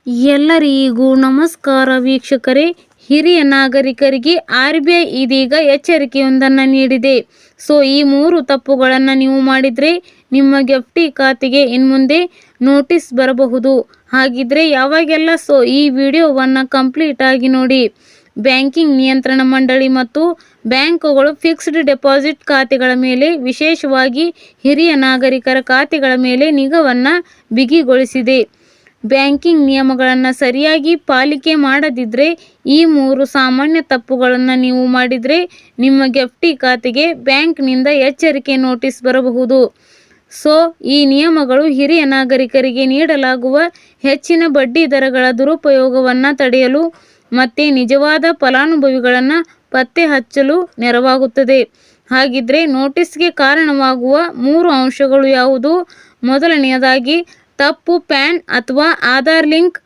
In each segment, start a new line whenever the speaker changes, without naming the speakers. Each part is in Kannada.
ಎಲ್ಲರಿಗೂ ನಮಸ್ಕಾರ ವೀಕ್ಷಕರೇ. ಹಿರಿಯ ನಾಗರಿಕರಿಗೆ RBI ಇದೀಗ ಎಚ್ಚರಿಕೆಯೊಂದನ್ನು ನೀಡಿದೆ. ಈ 3 ತಪ್ಪುಗಳನ್ನು ನೀವು ಮಾಡಿದರೆ ನಿಮ್ಮ FD ಖಾತೆಗೆ ಇನ್ಮುಂದೆ ನೋಟಿಸ್ ಬರಬಹುದು. ಹಾಗಿದ್ರೆ ಯಾವಾಗೆಲ್ಲ ಈ ವಿಡಿಯೋವನ್ನು ಕಂಪ್ಲೀಟ್ ಆಗಿ ನೋಡಿ. ಬ್ಯಾಂಕಿಂಗ್ ನಿಯಂತ್ರಣ ಮಂಡಳಿ ಮತ್ತು ಬ್ಯಾಂಕುಗಳು ಫಿಕ್ಸ್ಡ್ ಡೆಪಾಸಿಟ್ ಖಾತೆಗಳ ಮೇಲೆ, ವಿಶೇಷವಾಗಿ ಹಿರಿಯ ನಾಗರಿಕರ ಖಾತೆಗಳ ಮೇಲೆ ನಿಗಾವನ್ನು ಬಿಗಿಗೊಳಿಸಿದೆ. ಬ್ಯಾಂಕಿಂಗ್ ನಿಯಮಗಳನ್ನು ಸರಿಯಾಗಿ ಪಾಲಿಕೆ ಮಾಡದಿದ್ದರೆ ಈ 3 ಸಾಮಾನ್ಯ ತಪ್ಪುಗಳನ್ನು ನೀವು ಮಾಡಿದರೆ ನಿಮ್ಮ FD ಖಾತೆಗೆ ಬ್ಯಾಂಕ್ನಿಂದ ಎಚ್ಚರಿಕೆ ನೋಟಿಸ್ ಬರಬಹುದು. ಈ ನಿಯಮಗಳು ಹಿರಿಯ ನಾಗರಿಕರಿಗೆ ನೀಡಲಾಗುವ ಹೆಚ್ಚಿನ ಬಡ್ಡಿ ದರಗಳ ದುರುಪಯೋಗವನ್ನು ತಡೆಯಲು ಮತ್ತು ನಿಜವಾದ ಫಲಾನುಭವಿಗಳನ್ನು ಪತ್ತೆ ಹಚ್ಚಲು ನೆರವಾಗುತ್ತದೆ. ಹಾಗಿದ್ರೆ ನೋಟಿಸ್ಗೆ ಕಾರಣವಾಗುವ 3 ಅಂಶಗಳು ಯಾವುದು? ಮೊದಲನೆಯದಾಗಿ, ತಪ್ಪು ಪ್ಯಾನ್ ಅಥವಾ ಆಧಾರ್ ಲಿಂಕ್.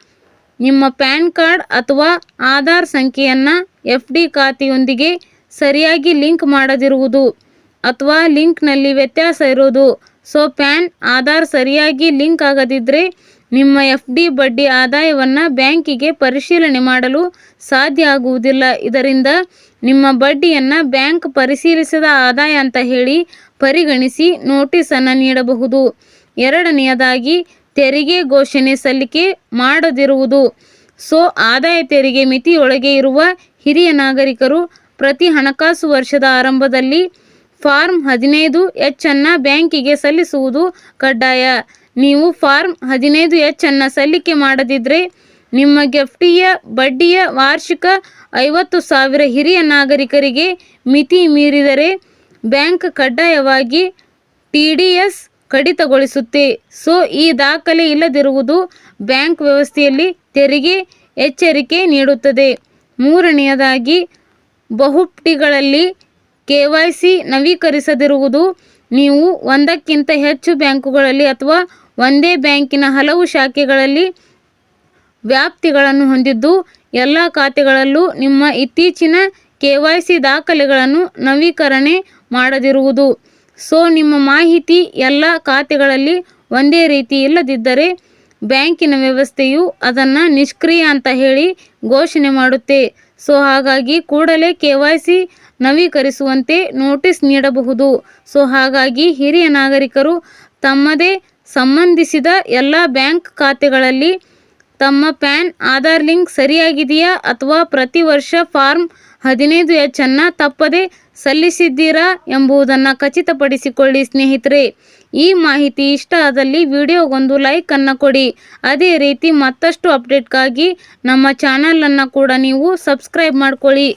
ನಿಮ್ಮ ಪ್ಯಾನ್ ಕಾರ್ಡ್ ಅಥವಾ ಆಧಾರ್ ಸಂಖ್ಯೆಯನ್ನು FD ಖಾತೆಯೊಂದಿಗೆ ಸರಿಯಾಗಿ ಲಿಂಕ್ ಮಾಡದಿರುವುದು ಅಥವಾ ಲಿಂಕ್ನಲ್ಲಿ ವ್ಯತ್ಯಾಸ ಇರೋದು. ಪ್ಯಾನ್ ಆಧಾರ್ ಸರಿಯಾಗಿ ಲಿಂಕ್ ಆಗದಿದ್ದರೆ ನಿಮ್ಮ FD ಬಡ್ಡಿ ಆದಾಯವನ್ನು ಬ್ಯಾಂಕಿಗೆ ಪರಿಶೀಲನೆ ಮಾಡಲು ಸಾಧ್ಯ ಆಗುವುದಿಲ್ಲ. ಇದರಿಂದ ನಿಮ್ಮ ಬಡ್ಡಿಯನ್ನು ಬ್ಯಾಂಕ್ ಪರಿಶೀಲಿಸಿದ ಆದಾಯ ಅಂತ ಹೇಳಿ ಪರಿಗಣಿಸಿ ನೋಟಿಸನ್ನು ನೀಡಬಹುದು. ಎರಡನೆಯದಾಗಿ, ತೆರಿಗೆ ಘೋಷಣೆ ಸಲ್ಲಿಕೆ ಮಾಡದಿರುವುದು. ಆದಾಯ ತೆರಿಗೆ ಮಿತಿಯೊಳಗೆ ಇರುವ ಹಿರಿಯ ನಾಗರಿಕರು ಪ್ರತಿ ಹಣಕಾಸು ವರ್ಷದ ಆರಂಭದಲ್ಲಿ ಫಾರ್ಮ್ 15H ಅನ್ನು ಬ್ಯಾಂಕಿಗೆ ಸಲ್ಲಿಸುವುದು ಕಡ್ಡಾಯ. ನೀವು ಫಾರ್ಮ್ 15H ಅನ್ನು ಸಲ್ಲಿಕೆ ಮಾಡದಿದ್ದರೆ ನಿಮ್ಮ FDಯ ಬಡ್ಡಿಯ ವಾರ್ಷಿಕ 50,000 ಹಿರಿಯ ನಾಗರಿಕರಿಗೆ ಮಿತಿ ಮೀರಿದರೆ ಬ್ಯಾಂಕ್ ಕಡ್ಡಾಯವಾಗಿ TDS ಕಡಿತಗೊಳಿಸುತ್ತೆ. ಈ ದಾಖಲೆ ಇಲ್ಲದಿರುವುದು ಬ್ಯಾಂಕ್ ವ್ಯವಸ್ಥೆಯಲ್ಲಿ ತೆರಿಗೆ ಎಚ್ಚರಿಕೆ ನೀಡುತ್ತದೆ. ಮೂರನೆಯದಾಗಿ, ಬಹುಪ್ಟಿಗಳಲ್ಲಿ KYC ನವೀಕರಿಸದಿರುವುದು. ನೀವು ಒಂದಕ್ಕಿಂತ ಹೆಚ್ಚು ಬ್ಯಾಂಕುಗಳಲ್ಲಿ ಅಥವಾ ಒಂದೇ ಬ್ಯಾಂಕಿನ ಹಲವು ಶಾಖೆಗಳಲ್ಲಿ ವ್ಯಾಪ್ತಿಗಳನ್ನು ಹೊಂದಿದ್ದು ಎಲ್ಲ ಖಾತೆಗಳಲ್ಲೂ ನಿಮ್ಮ ಇತ್ತೀಚಿನ KYC ದಾಖಲೆಗಳನ್ನು ನವೀಕರಣೆ ಮಾಡದಿರುವುದು. ನಿಮ್ಮ ಮಾಹಿತಿ ಎಲ್ಲ ಖಾತೆಗಳಲ್ಲಿ ಒಂದೇ ರೀತಿ ಇಲ್ಲದಿದ್ದರೆ ಬ್ಯಾಂಕಿನ ವ್ಯವಸ್ಥೆಯು ಅದನ್ನು ನಿಷ್ಕ್ರಿಯ ಅಂತ ಹೇಳಿ ಘೋಷಣೆ ಮಾಡುತ್ತೆ. ಹಾಗಾಗಿ ಕೂಡಲೇ KYC ನವೀಕರಿಸುವಂತೆ ನೋಟಿಸ್ ನೀಡಬಹುದು. ಹಾಗಾಗಿ ಹಿರಿಯ ನಾಗರಿಕರು ತಮ್ಮದೇ ಸಂಬಂಧಿಸಿದ ಎಲ್ಲ ಬ್ಯಾಂಕ್ ಖಾತೆಗಳಲ್ಲಿ ತಮ್ಮ ಪ್ಯಾನ್ ಆಧಾರ್ ಲಿಂಕ್ ಸರಿಯಾಗಿದೆಯಾ ಅಥವಾ ಪ್ರತಿ ವರ್ಷ ಫಾರ್ಮ್ 15H ಅನ್ನು ತಪ್ಪದೇ ಸಲ್ಲಿಸಿದ್ದೀರಾ ಎಂಬುದನ್ನು ಖಚಿತಪಡಿಸಿಕೊಳ್ಳಿ. ಸ್ನೇಹಿತರೆ, ಈ ಮಾಹಿತಿ ಇಷ್ಟ ಆದಲ್ಲಿ ವಿಡಿಯೋಗೊಂದು ಲೈಕ್ ಅನ್ನು ಕೊಡಿ. ಅದೇ ರೀತಿ ಮತ್ತಷ್ಟು ಅಪ್ಡೇಟ್ಗಾಗಿ ನಮ್ಮ ಚಾನಲನ್ನು ಕೂಡ ನೀವು ಸಬ್ಸ್ಕ್ರೈಬ್ ಮಾಡ್ಕೊಳ್ಳಿ.